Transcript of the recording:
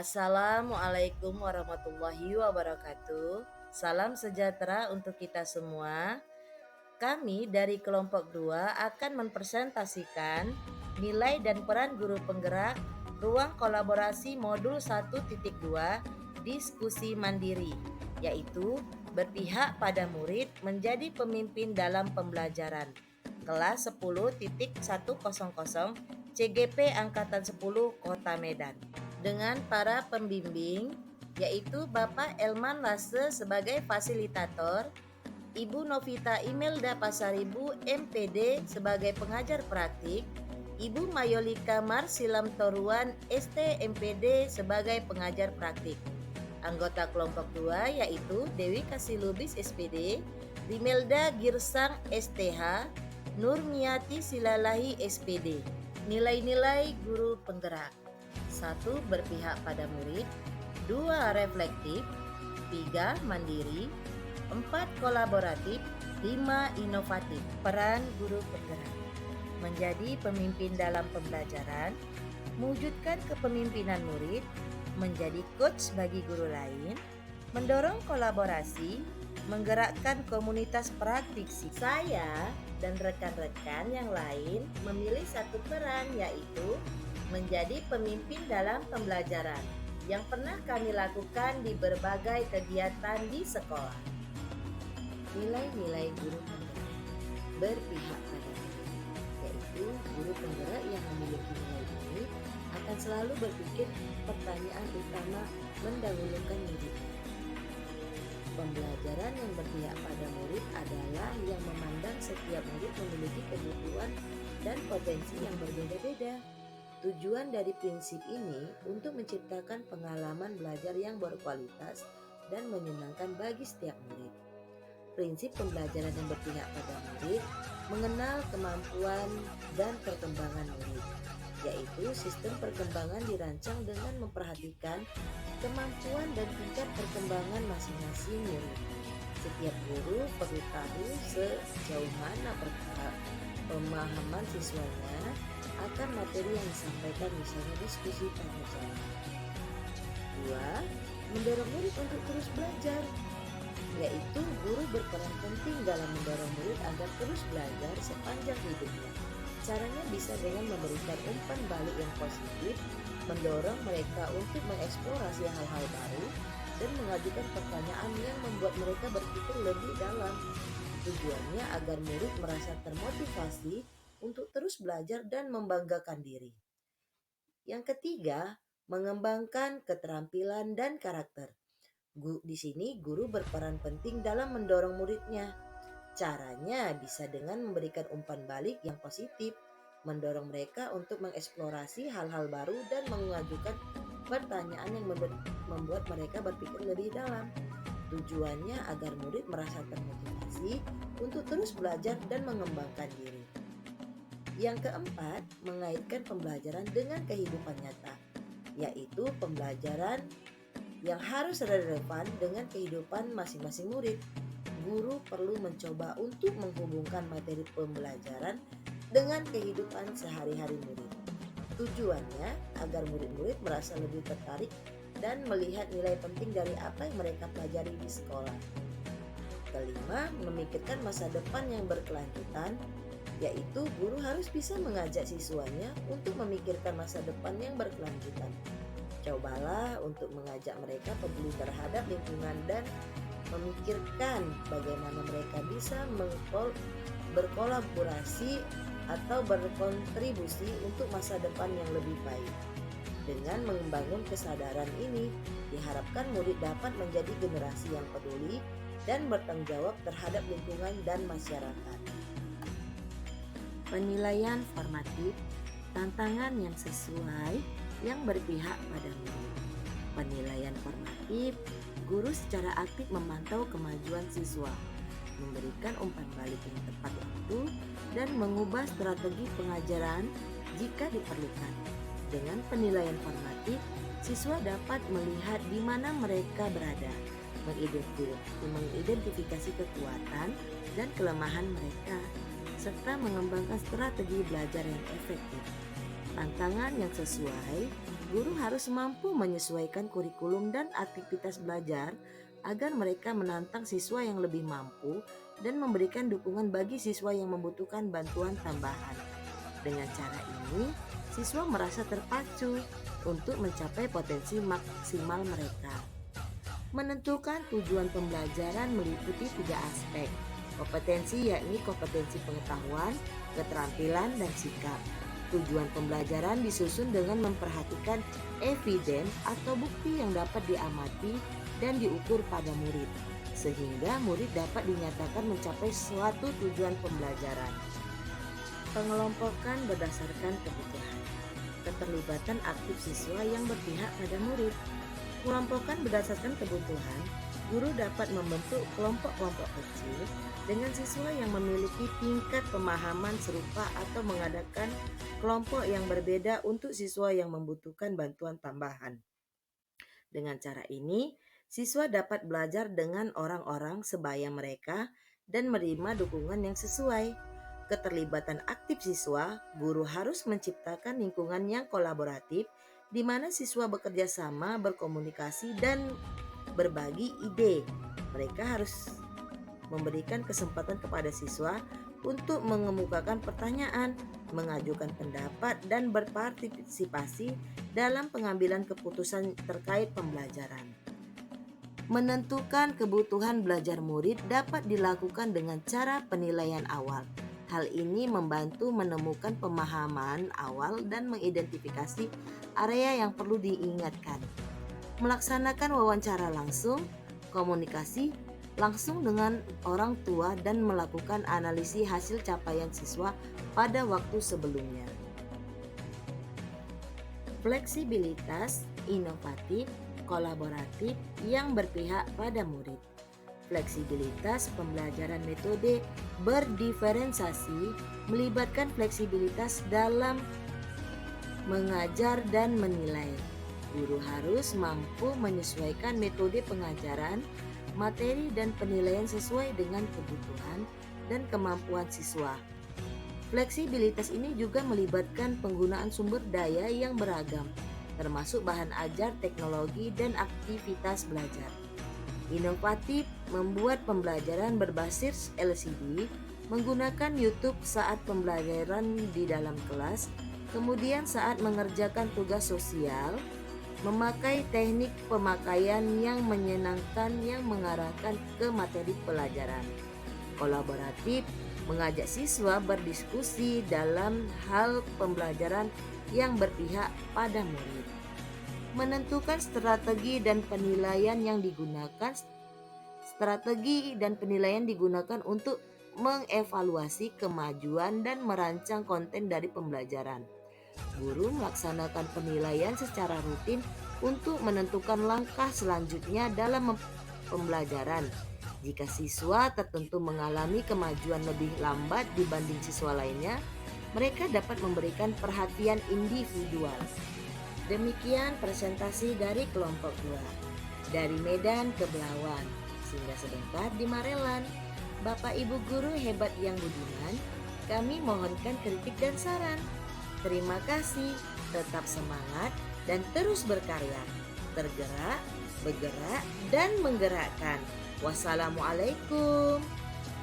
Assalamualaikum warahmatullahi wabarakatuh. Salam sejahtera untuk kita semua. Kami dari kelompok 2 akan mempresentasikan nilai dan peran guru penggerak ruang kolaborasi modul 1.2 diskusi mandiri, yaitu berpihak pada murid menjadi pemimpin dalam pembelajaran. Kelas 10.100 CGP Angkatan 10 Kota Medan. Dengan para pembimbing, yaitu Bapak Elman Lase sebagai fasilitator, Ibu Novita Imelda Pasaribu MPD sebagai pengajar praktik, Ibu Mayolika Marsilam Toruan ST MPD sebagai pengajar praktik. Anggota kelompok 2 yaitu Dewi Kasilubis SPD, Rimelda Girsang STH, Nurmiati Silalahi SPD. Nilai-nilai guru penggerak: 1. Berpihak pada murid. 2. Reflektif. 3. Mandiri. 4. Kolaboratif. 5. Inovatif. Peran guru penggerak: menjadi pemimpin dalam pembelajaran, mewujudkan kepemimpinan murid, menjadi coach bagi guru lain, mendorong kolaborasi, menggerakkan komunitas praktisi. Saya dan rekan-rekan yang lain memilih satu peran, yaitu menjadi pemimpin dalam pembelajaran yang pernah kami lakukan di berbagai kegiatan di sekolah. Nilai-nilai guru penggerak: berpihak pada murid, yaitu guru penggerak yang memiliki nilai ini akan selalu berpikir pertanyaan utama mendahulukan muridnya. Pembelajaran yang berpihak pada murid adalah yang memandang setiap murid memiliki kebutuhan dan potensi yang berbeda-beda. Tujuan dari prinsip ini untuk menciptakan pengalaman belajar yang berkualitas dan menyenangkan bagi setiap murid. Prinsip pembelajaran yang berpihak pada murid mengenal kemampuan dan perkembangan murid, yaitu sistem perkembangan dirancang dengan memperhatikan kemampuan dan tingkat perkembangan masing-masing murid. Setiap guru perlu tahu sejauh mana pemahaman siswanya akan materi yang disampaikan, misalnya diskusi tanya jawab. 2. Mendorong murid untuk terus belajar, yaitu guru berperan penting dalam mendorong murid agar terus belajar sepanjang hidupnya. Caranya bisa dengan memberikan umpan balik yang positif, mendorong mereka untuk mengeksplorasi hal-hal baru, dan mengajukan pertanyaan yang membuat mereka berpikir lebih dalam. Tujuannya agar murid merasa termotivasi untuk terus belajar dan membanggakan diri. Yang ketiga, mengembangkan keterampilan dan karakter. Di sini guru berperan penting dalam mendorong muridnya. Caranya bisa dengan memberikan umpan balik yang positif, mendorong mereka untuk mengeksplorasi hal-hal baru dan mengajukan pertanyaan yang membuat mereka berpikir lebih dalam. Tujuannya agar murid merasa termotivasi untuk terus belajar dan mengembangkan diri. Yang keempat, mengaitkan pembelajaran dengan kehidupan nyata, yaitu pembelajaran yang harus relevan dengan kehidupan masing-masing murid. Guru perlu mencoba untuk menghubungkan materi pembelajaran dengan kehidupan sehari-hari murid. Tujuannya agar murid-murid merasa lebih tertarik dan melihat nilai penting dari apa yang mereka pelajari di sekolah. Kelima, memikirkan masa depan yang berkelanjutan, yaitu guru harus bisa mengajak siswanya untuk memikirkan masa depan yang berkelanjutan. Cobalah untuk mengajak mereka peduli terhadap lingkungan dan memikirkan bagaimana mereka bisa berkolaborasi atau berkontribusi untuk masa depan yang lebih baik. Dengan membangun kesadaran ini, diharapkan murid dapat menjadi generasi yang peduli dan bertanggung jawab terhadap lingkungan dan masyarakat. Penilaian formatif, tantangan yang sesuai, yang berpihak pada murid. Penilaian formatif, guru secara aktif memantau kemajuan siswa, memberikan umpan balik yang tepat waktu, dan mengubah strategi pengajaran jika diperlukan. Dengan penilaian formatif, siswa dapat melihat di mana mereka berada, mengidentifikasi kekuatan dan kelemahan mereka, serta mengembangkan strategi belajar yang efektif. Tantangan yang sesuai, Guru harus mampu menyesuaikan kurikulum dan aktivitas belajar agar mereka menantang siswa yang lebih mampu dan memberikan dukungan bagi siswa yang membutuhkan bantuan tambahan. Dengan cara ini, siswa merasa terpacu untuk mencapai potensi maksimal mereka. Menentukan tujuan pembelajaran meliputi 3 aspek. Kompetensi yakni kompetensi pengetahuan, keterampilan, dan sikap. Tujuan pembelajaran disusun dengan memperhatikan eviden atau bukti yang dapat diamati dan diukur pada murid, sehingga murid dapat dinyatakan mencapai suatu tujuan pembelajaran. Pengelompokan berdasarkan kebutuhan. Keterlibatan aktif siswa yang berpihak pada murid. Pengelompokan berdasarkan kebutuhan, guru dapat membentuk kelompok-kelompok kecil dengan siswa yang memiliki tingkat pemahaman serupa atau mengadakan kelompok yang berbeda untuk siswa yang membutuhkan bantuan tambahan. Dengan cara ini, siswa dapat belajar dengan orang-orang sebaya mereka dan menerima dukungan yang sesuai. Keterlibatan aktif siswa, guru harus menciptakan lingkungan yang kolaboratif di mana siswa bekerja sama, berkomunikasi, dan berbagi ide. Mereka harus memberikan kesempatan kepada siswa untuk mengemukakan pertanyaan, mengajukan pendapat, dan berpartisipasi dalam pengambilan keputusan terkait pembelajaran. Menentukan kebutuhan belajar murid dapat dilakukan dengan cara penilaian awal. Hal ini membantu menemukan pemahaman awal dan mengidentifikasi area yang perlu diingatkan. Melaksanakan wawancara langsung, komunikasi langsung dengan orang tua, dan melakukan analisis hasil capaian siswa pada waktu sebelumnya. Fleksibilitas, inovatif, kolaboratif yang berpihak pada murid. Fleksibilitas pembelajaran metode berdiferensiasi melibatkan fleksibilitas dalam mengajar dan menilai. Guru harus mampu menyesuaikan metode pengajaran, materi, dan penilaian sesuai dengan kebutuhan dan kemampuan siswa. Fleksibilitas ini juga melibatkan penggunaan sumber daya yang beragam, termasuk bahan ajar, teknologi, dan aktivitas belajar. Inovatif membuat pembelajaran berbasis LCD, menggunakan YouTube saat pembelajaran di dalam kelas, kemudian saat mengerjakan tugas sosial, memakai teknik pemakaian yang menyenangkan yang mengarahkan ke materi pelajaran. Kolaboratif mengajak siswa berdiskusi dalam hal pembelajaran yang berpihak pada murid. Menentukan strategi dan penilaian yang digunakan. Strategi dan penilaian digunakan untuk mengevaluasi kemajuan dan merancang konten dari pembelajaran. Guru melaksanakan penilaian secara rutin untuk menentukan langkah selanjutnya dalam pembelajaran. Jika siswa tertentu mengalami kemajuan lebih lambat dibanding siswa lainnya, mereka dapat memberikan perhatian individual. Demikian presentasi dari kelompok 2. Dari Medan ke Belawan, sehingga sebentar di Marelan. Bapak Ibu guru hebat yang budiman, kami mohonkan kritik dan saran. Terima kasih, tetap semangat dan terus berkarya. Tergerak, bergerak, dan menggerakkan. Wassalamualaikum.